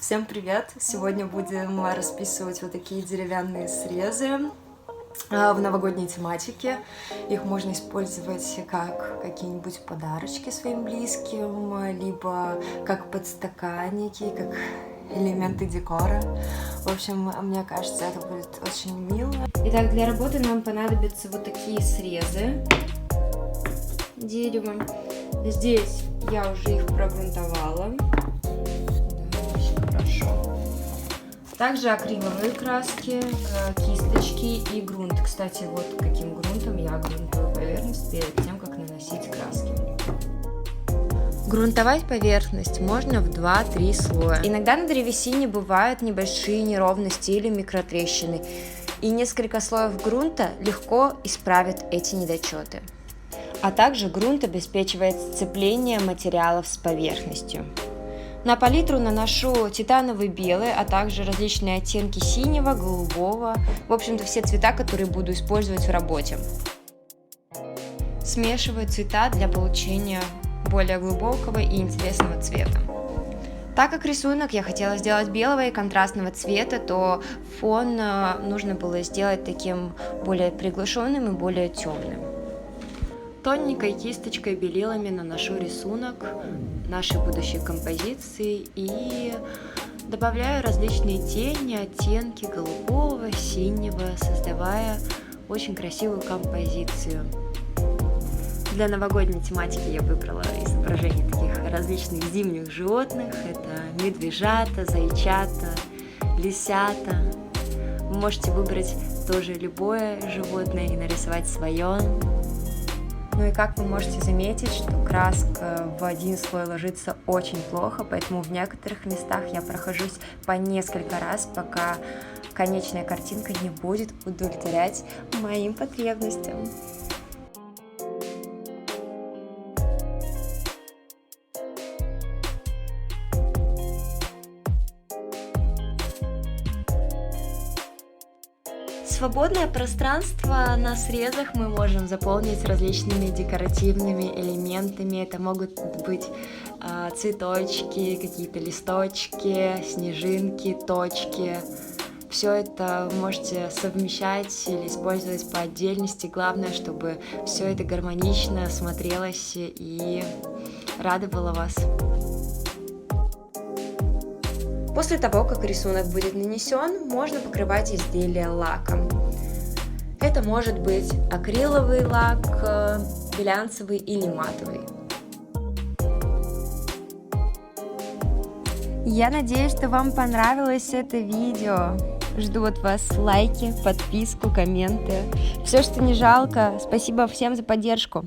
Всем привет! Сегодня будем расписывать вот такие деревянные срезы в новогодней тематике. Их можно использовать как какие-нибудь подарочки своим близким, либо как подстаканники, как элементы декора. В общем, мне кажется, это будет очень мило. Итак, для работы нам понадобятся вот такие срезы деревом. Здесь я уже их прогрунтовала. Также акриловые краски, кисточки и грунт. Кстати, вот каким грунтом я грунтую поверхность перед тем, как наносить краски. Грунтовать поверхность можно в 2-3 слоя. Иногда на древесине бывают небольшие неровности или микротрещины, и несколько слоев грунта легко исправят эти недочеты. А также грунт обеспечивает сцепление материалов с поверхностью. На палитру наношу титановый белый, а также различные оттенки синего, голубого, в общем-то все цвета, которые буду использовать в работе. Смешиваю цвета для получения более глубокого и интересного цвета. Так как рисунок я хотела сделать белого и контрастного цвета, то фон нужно было сделать таким более приглушенным и более темным. Тоненькой кисточкой белилами наношу рисунок нашей будущей композиции и добавляю различные тени, оттенки голубого, синего, создавая очень красивую композицию. Для новогодней тематики я выбрала изображение таких различных зимних животных. Это медвежата, зайчата, лисята. Вы можете выбрать тоже любое животное и нарисовать свое. Ну и как вы можете заметить, что краска в один слой ложится очень плохо, поэтому в некоторых местах я прохожусь по несколько раз, пока конечная картинка не будет удовлетворять моим потребностям. Свободное пространство на срезах мы можем заполнить различными декоративными элементами. Это могут быть цветочки, какие-то листочки, снежинки, точки. Все это вы можете совмещать или использовать по отдельности. Главное, чтобы все это гармонично смотрелось и радовало вас. После того, как рисунок будет нанесен, можно покрывать изделие лаком. Это может быть акриловый лак, глянцевый или матовый. Я надеюсь, что вам понравилось это видео. Жду от вас лайки, подписку, комменты. Все, что не жалко. Спасибо всем за поддержку.